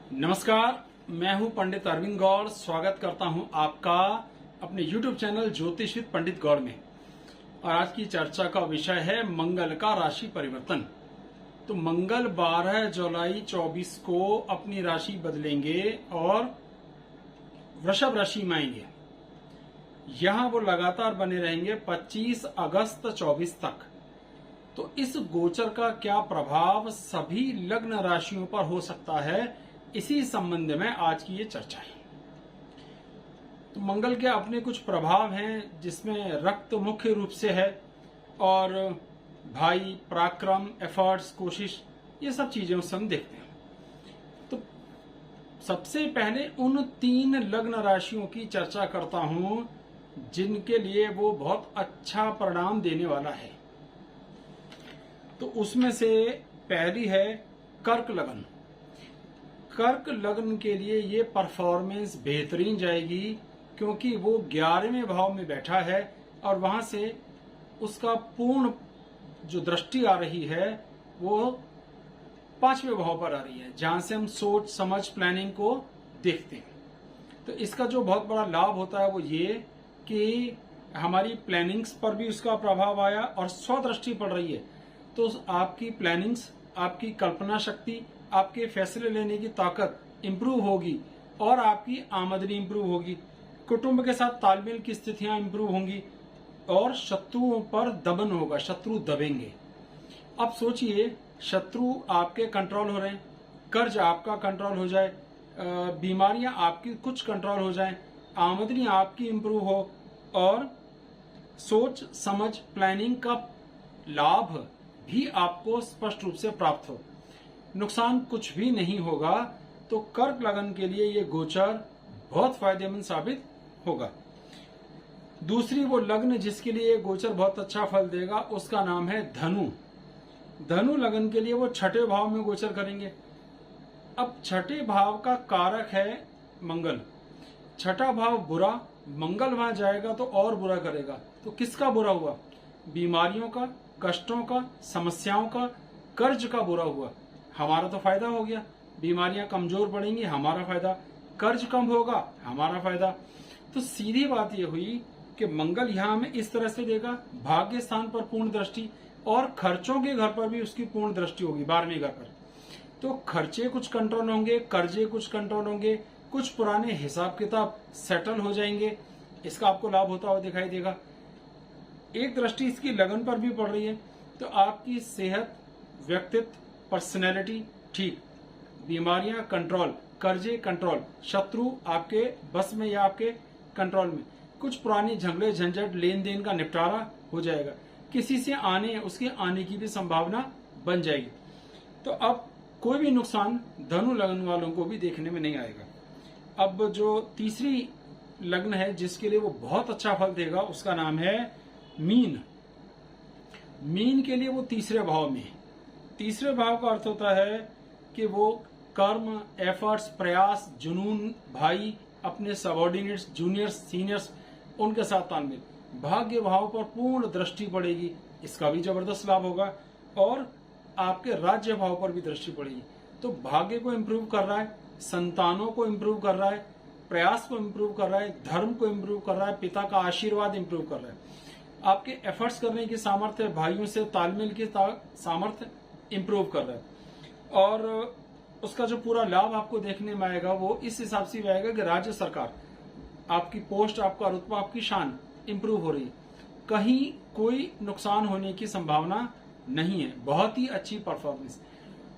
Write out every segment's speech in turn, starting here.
नमस्कार, मैं हूं पंडित अरविंद गौड़। स्वागत करता हूं आपका अपने YouTube चैनल ज्योतिष विद पंडित गौड़ में। और आज की चर्चा का विषय है मंगल का राशि परिवर्तन। तो मंगल 12 जुलाई 24 को अपनी राशि बदलेंगे और वृषभ राशि में आएंगे। यहां वो लगातार बने रहेंगे 25 अगस्त 24 तक। तो इस गोचर का क्या प्रभाव सभी लग्न राशियों पर हो सकता है, इसी संबंध में आज की ये चर्चा है। तो मंगल के अपने कुछ प्रभाव हैं, जिसमें रक्त मुख्य रूप से है और भाई, पराक्रम, एफर्ट्स, कोशिश, ये सब चीजें उस समय देखते हैं। तो सबसे पहले उन 3 लग्न राशियों की चर्चा करता हूं जिनके लिए वो बहुत अच्छा परिणाम देने वाला है। तो उसमें से पहली है कर्क लग्न। कर्क लग्न के लिए ये परफॉर्मेंस बेहतरीन जाएगी, क्योंकि वो 11वें भाव में बैठा है और वहां से उसका पूर्ण जो दृष्टि आ रही है वो 5वें भाव पर आ रही है, जहां से हम सोच समझ प्लानिंग को देखते हैं। तो इसका जो बहुत बड़ा लाभ होता है वो ये कि हमारी प्लानिंग्स पर भी उसका प्रभाव आया और स्वदृष्टि पड़ रही है। तो आपकी प्लानिंग्स, आपकी कल्पना शक्ति, आपके फैसले लेने की ताकत इंप्रूव होगी और आपकी आमदनी इंप्रूव होगी। कुटुंब के साथ तालमेल की स्थितियां इंप्रूव होंगी और शत्रुओं पर दमन होगा, शत्रु दबेंगे। अब सोचिए, शत्रु आपके कंट्रोल हो रहे हैं, कर्ज आपका कंट्रोल हो जाए, बीमारियां आपकी कुछ कंट्रोल हो जाए, आमदनी आपकी इंप्रूव हो और सोच समझ प्लानिंग का लाभ भी आपको स्पष्ट रूप से प्राप्त हो, नुकसान कुछ भी नहीं होगा। तो कर्क लगन के लिए ये गोचर बहुत फायदेमंद साबित होगा। दूसरी वो लग्न जिसके लिए ये गोचर बहुत अच्छा फल देगा, उसका नाम है धनु। धनु लगन के लिए वो 6ठे भाव में गोचर करेंगे। अब 6ठे भाव का कारक है मंगल। 6ठा भाव बुरा, मंगल वहां जाएगा तो और बुरा करेगा। तो किसका बुरा हुआ? बीमारियों का, कष्टों का, समस्याओं का, कर्ज का बुरा हुआ। हमारा तो फायदा हो गया, बीमारियां कमजोर पड़ेंगी, हमारा फायदा, कर्ज कम होगा, हमारा फायदा। तो सीधी बात यह हुई कि मंगल यहां हमें इस तरह से देगा, भाग्य स्थान पर पूर्ण दृष्टि और खर्चों के घर पर भी उसकी पूर्ण दृष्टि होगी, 12वें घर पर। तो खर्चे कुछ कंट्रोल होंगे, कर्जे कुछ कंट्रोल होंगे, कुछ पुराने हिसाब किताब सेटल हो जाएंगे। इसका आपको लाभ होता हुआ दिखाई देगा। एक दृष्टि इसकी लगन पर भी पड़ रही है, तो आपकी सेहत, व्यक्तित्व, पर्सनैलिटी ठीक, बीमारियां कंट्रोल, कर्जे कंट्रोल, शत्रु आपके बस में या आपके कंट्रोल में, कुछ पुरानी झगड़े झंझट लेन देन का निपटारा हो जाएगा, किसी से उसके आने की भी संभावना बन जाएगी। तो अब कोई भी नुकसान धनु लग्न वालों को भी देखने में नहीं आएगा। अब जो तीसरी लग्न है जिसके लिए वो बहुत अच्छा फल देगा, उसका नाम है मीन। मीन के लिए वो 3रे भाव में है। 3रे भाव का अर्थ होता है कि वो कर्म, एफर्ट्स, प्रयास, जुनून, भाई, अपने सबॉर्डिनेट्स, जूनियर्स, सीनियर्स, उनके साथ तालमेल, भाग्य भाव पर पूर्ण दृष्टि पड़ेगी, इसका भी जबरदस्त लाभ होगा। और आपके राज्य भाव पर भी दृष्टि पड़ेगी। तो भाग्य को इंप्रूव कर रहा है, संतानों को इंप्रूव कर रहा है, प्रयास को इंप्रूव कर रहा है, धर्म को इंप्रूव कर रहा है, पिता का आशीर्वाद इंप्रूव कर रहा है, आपके एफर्ट्स करने की सामर्थ्य, भाइयों से तालमेल की सामर्थ्य इंप्रूव कर रहा है। और उसका जो पूरा लाभ आपको देखने में आएगा वो इस हिसाब से आएगा कि राज्य सरकार, आपकी पोस्ट, आपका रुतबा, आपकी शान इंप्रूव हो रही है, कहीं कोई नुकसान होने की संभावना नहीं है। बहुत ही अच्छी परफॉर्मेंस।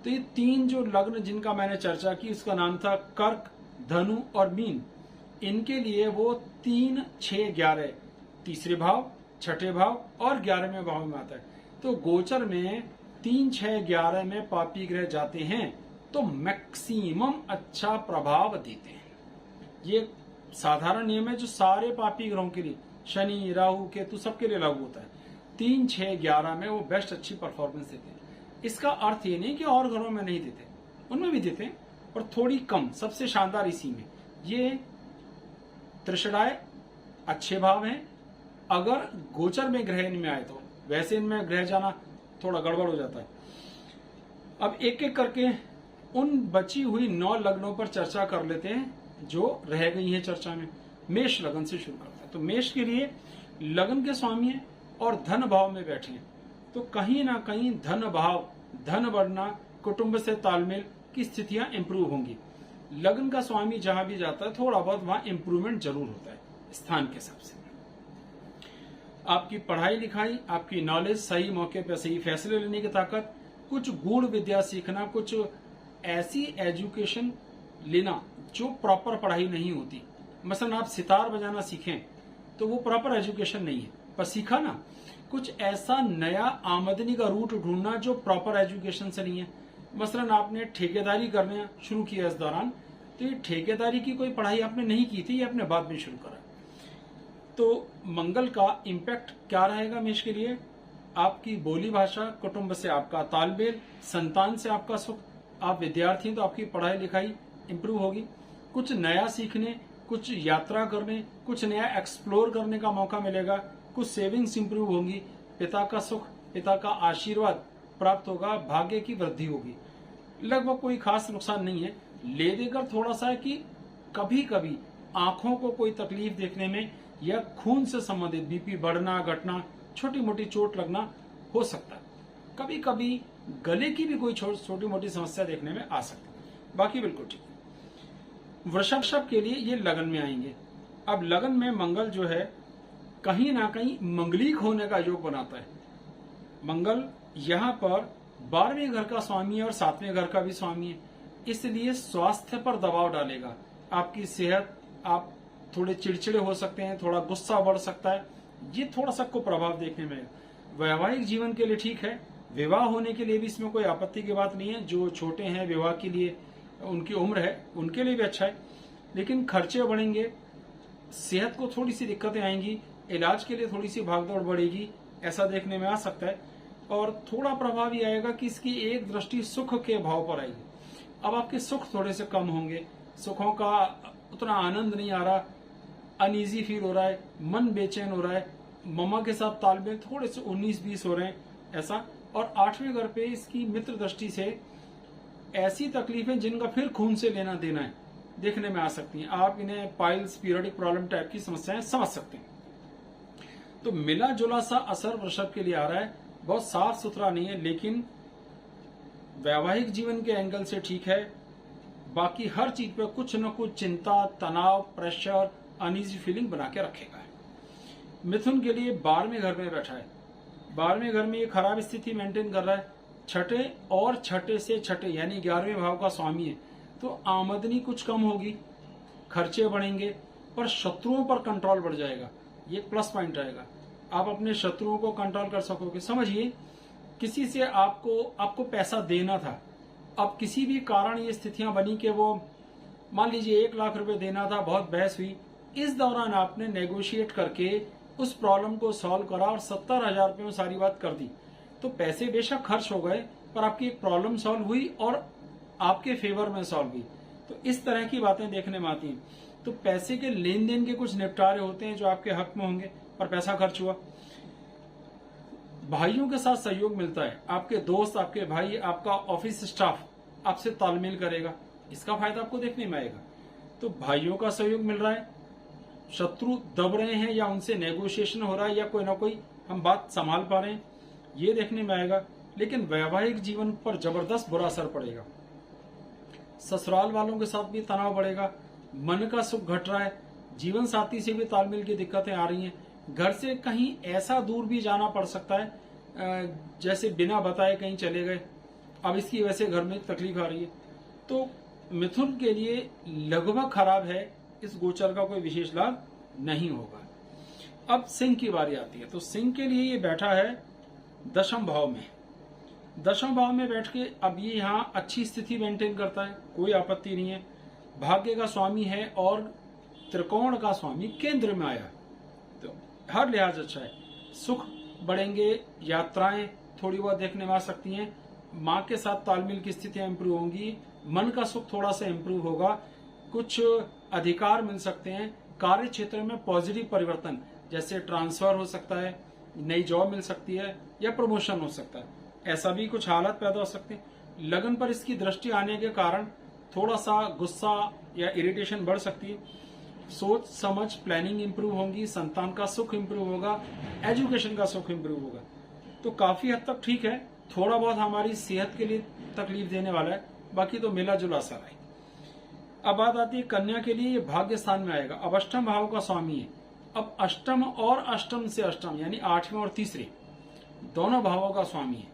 तो ये 3 जो लग्न जिनका मैंने चर्चा की, उसका नाम था कर्क, धनु और मीन। इनके लिए वो 3, 6, 11, 3रे भाव, 6ठे भाव और 11वें भाव में आता है। तो गोचर में 3, 6, 11 में पापी ग्रह जाते हैं तो मैक्सिमम अच्छा प्रभाव देते हैं। ये साधारण नियम है जो सारे पापी ग्रहों के लिए, शनि, राहु, केतु, सबके लिए लागू होता है। 3, 6, 11 में वो बेस्ट अच्छी परफॉर्मेंस देते हैं। इसका अर्थ ये नहीं कि और घरों में नहीं देते, उनमें भी देते हैं और थोड़ी कम। सबसे शानदार इसी में ये त्रिषडाय अच्छे भाव हैं। अगर गोचर में ग्रह इनमें आए तो, वैसे इनमें ग्रह जाना थोड़ा गड़बड़ हो जाता है। अब एक एक करके उन बची हुई 9 लग्नों पर चर्चा कर लेते हैं जो रह गई है चर्चा में। मेष लगन से शुरू करते हैं। तो मेष के लिए लगन के स्वामी है और धन भाव में बैठे हैं, तो कहीं ना कहीं धन भाव, धन बढ़ना, कुटुंब से तालमेल की स्थितियां इंप्रूव होंगी। लगन का स्वामी जहां भी जाता है थोड़ा बहुत वहां इंप्रूवमेंट जरूर होता है स्थान के हिसाब से। आपकी पढ़ाई लिखाई, आपकी नॉलेज, सही मौके पर सही फैसले लेने की ताकत, कुछ गूढ़ विद्या सीखना, कुछ ऐसी एजुकेशन लेना जो प्रॉपर पढ़ाई नहीं होती। मसलन आप सितार बजाना सीखें तो वो प्रॉपर एजुकेशन नहीं है, पर सीखा ना, कुछ ऐसा नया आमदनी का रूट ढूंढना जो प्रॉपर एजुकेशन से नहीं है। मसलन आपने ठेकेदारी करना शुरू किया इस दौरान, तो ये ठेकेदारी की कोई पढ़ाई आपने नहीं की थी, ये आपने बाद में शुरू करा। तो मंगल का इम्पैक्ट क्या रहेगा मेष के लिए? आपकी बोली भाषा, कुटुंब से आपका तालमेल, संतान से आपका सुख, आप विद्यार्थी हैं तो आपकी पढ़ाई लिखाई इंप्रूव होगी, कुछ नया सीखने, कुछ यात्रा करने, कुछ नया एक्सप्लोर करने का मौका मिलेगा, कुछ सेविंग्स इंप्रूव होंगी, पिता का सुख, पिता का आशीर्वाद प्राप्त होगा, भाग्य की वृद्धि होगी। लगभग कोई खास नुकसान नहीं है। ले देकर थोड़ा सा है कि कभी कभी आंखों को कोई तकलीफ देखने में या खून से संबंधित बीपी बढ़ना, घटना, छोटी मोटी चोट लगना हो सकता है। कभी कभी गले की भी कोई छोटी मोटी समस्या देखने में आ सकती है, बाकी बिल्कुल ठीक है। वृषभ के लिए ये लगन में आएंगे। अब लगन में मंगल जो है कहीं ना कहीं मंगलिक होने का योग बनाता है। मंगल यहाँ पर 12वें घर का स्वामी है और 7वें घर का भी स्वामी है, इसलिए स्वास्थ्य पर दबाव डालेगा। आपकी सेहत, आप थोड़े चिड़चिड़े हो सकते हैं, थोड़ा गुस्सा बढ़ सकता है, ये थोड़ा सा को प्रभाव देखने में। वैवाहिक जीवन के लिए ठीक है, विवाह होने के लिए भी इसमें कोई आपत्ति की बात नहीं है। जो छोटे हैं, विवाह के लिए उनकी उम्र है, उनके लिए भी अच्छा है। लेकिन खर्चे बढ़ेंगे, सेहत को थोड़ी सी दिक्कतें आएंगी, इलाज के लिए थोड़ी सी भागदौड़ बढ़ेगी, ऐसा देखने में आ सकता है। और थोड़ा प्रभाव ये आएगा कि इसकी एक दृष्टि सुख के भाव पर आएगी। अब आपके सुख थोड़े से कम होंगे, सुखों का उतना आनंद नहीं आ रहा, अनईजी फील हो रहा है, मन बेचैन हो रहा है, मम्मा के साथ तालमेल थोड़े से 19-20 हो रहे हैं, ऐसा। और 8वें घर पे इसकी मित्र दृष्टि से ऐसी तकलीफें जिनका फिर खून से लेना देना है देखने में आ सकती हैं। आप इन्हें पाइल्स, पीरियडिक प्रॉब्लम टाइप की समस्याएं समझ सकते हैं। तो मिला जुला सा असर वृषभ के लिए आ रहा है, बहुत साफ सुथरा नहीं है, लेकिन वैवाहिक जीवन के एंगल से ठीक है। बाकी हर चीज पे कुछ न कुछ चिंता, तनाव, प्रेशर, अनईजी फीलिंग बना के रखेगा। मिथुन के लिए 12वें घर में बैठा है। 12वें घर में ये खराब स्थिति मेंटेन कर रहा है। छठे और छठे से छठे यानी 11वें भाव का स्वामी है, तो आमदनी कुछ कम होगी, खर्चे बढ़ेंगे, पर शत्रुओं पर कंट्रोल बढ़ जाएगा, ये प्लस पॉइंट रहेगा। आप अपने शत्रुओं को कंट्रोल कर सकोगे। समझिए किसी से आपको पैसा देना था, अब किसी भी कारण ये स्थितियां बनी कि वो मान लीजिए 1 लाख रुपए देना था, बहुत बहस हुई, इस दौरान आपने नेगोशिएट करके उस प्रॉब्लम को सॉल्व करा और 70,000 रुपए में सारी बात कर दी, तो पैसे बेशक खर्च हो गए पर आपकी एक प्रॉब्लम सॉल्व हुई और आपके फेवर में सॉल्व हुई। तो इस तरह की बातें देखने में आती हैं। तो पैसे के लेन देन के कुछ निपटारे होते हैं जो आपके हक में होंगे, पर पैसा खर्च हुआ। भाइयों के साथ सहयोग मिलता है, आपके दोस्त, आपके भाई, आपका ऑफिस स्टाफ आपसे तालमेल करेगा, इसका फायदा आपको देखने में आएगा। तो भाइयों का सहयोग मिल रहा है, शत्रु दब रहे हैं या उनसे नेगोशिएशन हो रहा है या कोई ना कोई हम बात संभाल पा रहे हैं, ये देखने में आएगा। लेकिन वैवाहिक जीवन पर जबरदस्त बुरा असर पड़ेगा। ससुराल वालों के साथ भी तनाव बढ़ेगा, मन का सुख घट रहा है, जीवन साथी से भी तालमेल की दिक्कतें आ रही हैं, घर से कहीं ऐसा दूर भी जाना पड़ सकता है जैसे बिना बताए कहीं चले गए, अब इसकी वजह से घर में तकलीफ आ रही है। तो मिथुन के लिए लगभग खराब है, इस गोचर का कोई विशेष लाभ नहीं होगा। अब सिंह की बारी आती है। तो सिंह के लिए ये बैठा है 10वें भाव में। 10वें भाव में बैठ के अब ये यहाँ अच्छी स्थिति मेंटेन करता है, कोई आपत्ति नहीं है, भाग्य का स्वामी है और त्रिकोण का स्वामी केंद्र में आया, तो हर लिहाज अच्छा है। सुख बढ़ेंगे, यात्राएं थोड़ी बहुत देखने में आ सकती हैं, माँ के साथ तालमेल की स्थितियां इंप्रूव होंगी, मन का सुख थोड़ा सा इंप्रूव होगा, कुछ अधिकार मिल सकते हैं, कार्य क्षेत्र में पॉजिटिव परिवर्तन जैसे ट्रांसफर हो सकता है, नई जॉब मिल सकती है या प्रमोशन हो सकता है, ऐसा भी कुछ हालत पैदा हो सकते हैं। लगन पर इसकी दृष्टि आने के कारण थोड़ा सा गुस्सा या इरिटेशन बढ़ सकती है। सोच समझ प्लानिंग इंप्रूव होगी, संतान का सुख इंप्रूव होगा, एजुकेशन का सुख इंप्रूव होगा। तो काफी हद तक ठीक है। थोड़ा बहुत हमारी सेहत के लिए तकलीफ देने वाला है, बाकी तो मिला जुला असर है। अब बात आती है कन्या के लिए, ये भाग्य स्थान में आएगा। अब अष्टम भाव का स्वामी है। अब अष्टम और अष्टम से अष्टम यानी आठवें और तीसरे दोनों भावों का स्वामी है,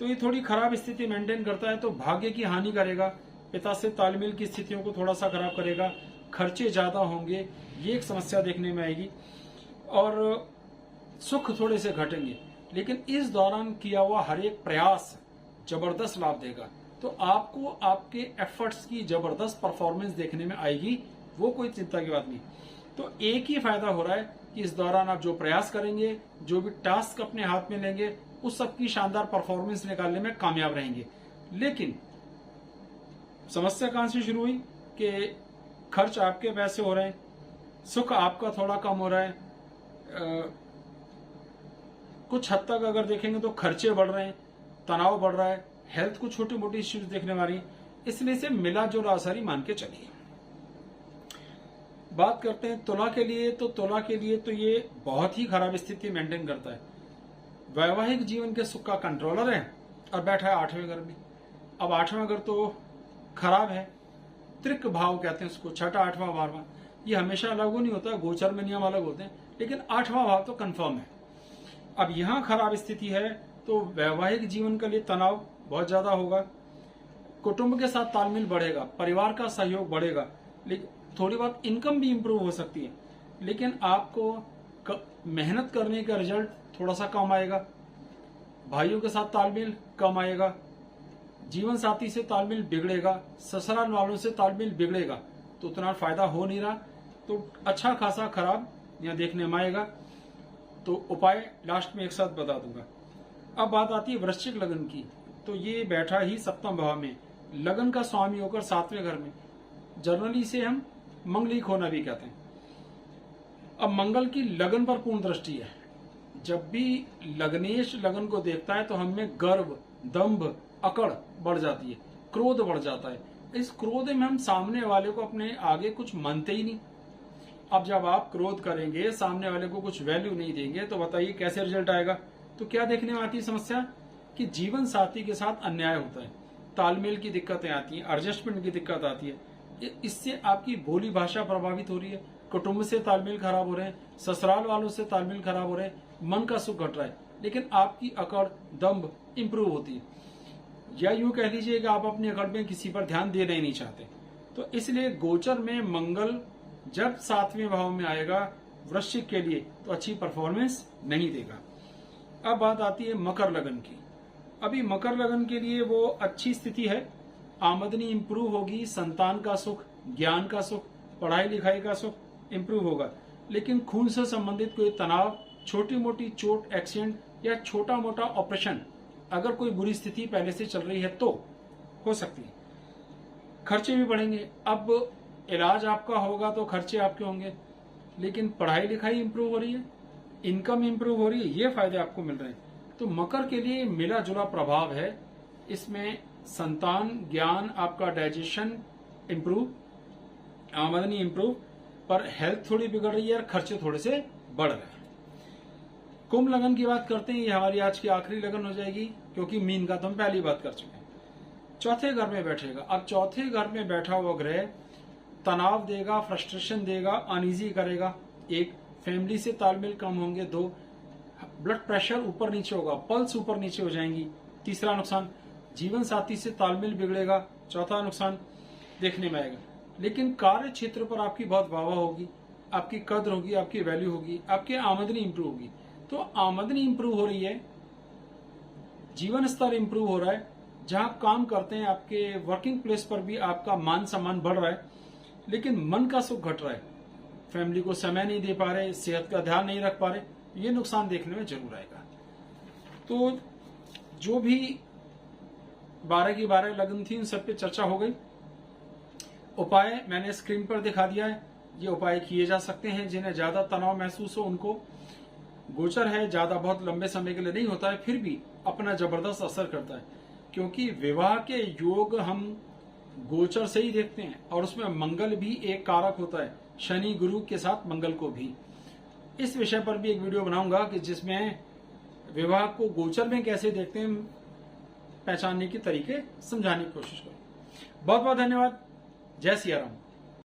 तो ये थोड़ी खराब स्थिति मेंटेन करता है, तो भाग्य की हानि करेगा, पिता से तालमेल की स्थितियों को थोड़ा सा खराब करेगा, खर्चे ज्यादा होंगे, ये एक समस्या देखने में आएगी, और सुख थोड़े से घटेंगे। लेकिन इस दौरान किया हुआ हर एक प्रयास जबरदस्त लाभ देगा, तो आपको आपके एफर्ट्स की जबरदस्त परफॉर्मेंस देखने में आएगी, वो कोई चिंता की बात नहीं। तो एक ही फायदा हो रहा है कि इस दौरान आप जो प्रयास करेंगे, जो भी टास्क अपने हाथ में लेंगे, उस सबकी शानदार परफॉर्मेंस निकालने में कामयाब रहेंगे। लेकिन समस्या कहां से शुरू हुई कि खर्च आपके पैसे हो रहे हैं, सुख आपका थोड़ा कम हो रहा है, कुछ हद तक अगर देखेंगे तो खर्चे बढ़ रहे हैं, तनाव बढ़ रहा है, हेल्थ को छोटी मोटी इश्यूज देखने में आ रही है, इसलिए से मिला जुला असर ही मान के चलिए। बात करते हैं तुला के लिए, तो तुला के लिए तो ये बहुत ही खराब स्थिति मेंटेन करता है। वैवाहिक जीवन के सुख का कंट्रोलर है और बैठा है आठवें घर में। अब आठवां घर तो खराब है, त्रिक भाव कहते हैं उसको, छठा आठवां बारहवां, ये हमेशा लागू नहीं होता, गोचर में नियम अलग होते हैं, लेकिन आठवां भाव तो कंफर्म है। अब यहां खराब स्थिति है तो वैवाहिक जीवन के लिए तनाव बहुत ज्यादा होगा, कुटुंब के साथ तालमेल बढ़ेगा, परिवार का सहयोग बढ़ेगा, लेकिन थोड़ी बहुत इनकम भी इंप्रूव हो सकती है, लेकिन आपको मेहनत करने का रिजल्ट थोड़ा सा कम आएगा, भाइयों के साथ तालमेल कम आएगा, जीवन साथी से तालमेल बिगड़ेगा, ससुराल वालों से तालमेल बिगड़ेगा, तो उतना फायदा हो नहीं रहा, तो अच्छा खासा खराब यहाँ देखने में आएगा। तो उपाय लास्ट में एक साथ बता दूंगा। अब बात आती है वृश्चिक लगन की, तो ये बैठा ही सप्तम भाव में, लगन का स्वामी होकर सातवें घर में, जनरली इसे हम मंगलिक होना भी कहते हैं। अब मंगल की लगन पर पूर्ण दृष्टि है, जब भी लग्नेश लगन को देखता है तो हमें गर्व, दंभ, अकड़ बढ़ जाती है, क्रोध बढ़ जाता है। इस क्रोध में हम सामने वाले को अपने आगे कुछ मानते ही नहीं। अब जब आप क्रोध करेंगे, सामने वाले को कुछ वैल्यू नहीं देंगे, तो बताइए कैसे रिजल्ट आएगा। तो क्या देखने में आती है समस्या कि जीवन साथी के साथ अन्याय होता है, तालमेल की दिक्कतें आती हैं, एडजस्टमेंट की दिक्कत आती है, इससे आपकी बोली भाषा प्रभावित हो रही है, कुटुंब से तालमेल खराब हो रहे हैं, ससुराल वालों से तालमेल खराब हो रहे हैं, मन का सुख घट रहा है, लेकिन आपकी अकड़, दंभ इंप्रूव होती है, या यूं कह लीजिए कि आप अपनी अकड़ में किसी पर ध्यान देना ही नहीं चाहते। तो इसलिए गोचर में मंगल जब सातवें भाव में आएगा वृश्चिक के लिए, तो अच्छी परफॉर्मेंस नहीं देगा। अब बात आती है मकर लगन की। अभी मकर लगन के लिए वो अच्छी स्थिति है, आमदनी इंप्रूव होगी, संतान का सुख, ज्ञान का सुख, पढ़ाई लिखाई का सुख इंप्रूव होगा, लेकिन खून से संबंधित कोई तनाव, छोटी मोटी चोट, एक्सीडेंट या छोटा मोटा ऑपरेशन, अगर कोई बुरी स्थिति पहले से चल रही है तो हो सकती है। खर्चे भी बढ़ेंगे, अब इलाज आपका होगा तो खर्चे आपके होंगे, लेकिन पढ़ाई लिखाई इंप्रूव हो रही है, इनकम इंप्रूव हो रही है, ये फायदे आपको मिल रहे हैं। तो मकर के लिए मिला जुला प्रभाव है, इसमें संतान, ज्ञान, आपका डाइजेशन इंप्रूव, आमदनी इंप्रूव, पर हेल्थ थोड़ी बिगड़ रही है और खर्चे थोड़े से बढ़ रहे हैं। कुंभ लगन की बात करते हैं, ये हमारी आज की आखिरी लगन हो जाएगी, क्योंकि मीन का तो हम पहली बात कर चुके हैं। चौथे घर में बैठेगा। अब चौथे घर में बैठा हुआ ग्रह तनाव देगा, फ्रस्ट्रेशन देगा, अनईजी करेगा। एक, फैमिली से तालमेल कम होंगे। दो, ब्लड प्रेशर ऊपर नीचे होगा, पल्स ऊपर नीचे हो जाएंगी। तीसरा नुकसान, जीवन साथी से तालमेल बिगड़ेगा। चौथा नुकसान देखने में आएगा। लेकिन कार्य क्षेत्र पर आपकी बहुत वाह होगी, आपकी कद्र होगी, आपकी वैल्यू होगी, आपकी आमदनी इंप्रूव होगी। तो आमदनी इंप्रूव हो रही है, जीवन स्तर इंप्रूव हो रहा है, जहां काम करते हैं आपके वर्किंग प्लेस पर भी आपका मान सम्मान बढ़ रहा है, लेकिन मन का सुख घट रहा है, फैमिली को समय नहीं दे पा रहे, सेहत का ध्यान नहीं रख पा रहे, ये नुकसान देखने में जरूर आएगा। तो जो भी 12 की 12 लगन थी, उन सब पे चर्चा हो गई। उपाय मैंने स्क्रीन पर दिखा दिया है, ये उपाय किए जा सकते हैं। जिन्हें ज्यादा तनाव महसूस हो उनको, गोचर है ज्यादा बहुत लंबे समय के लिए नहीं होता है, फिर भी अपना जबरदस्त असर करता है, क्योंकि विवाह के योग हम गोचर से ही देखते हैं और उसमें मंगल भी एक कारक होता है, शनि गुरु के साथ मंगल को भी। इस विषय पर भी एक वीडियो बनाऊंगा कि जिसमें विवाह को गोचर में कैसे देखते हैं, पहचानने के तरीके समझाने की कोशिश करूं। बहुत बहुत धन्यवाद। जय सिया राम।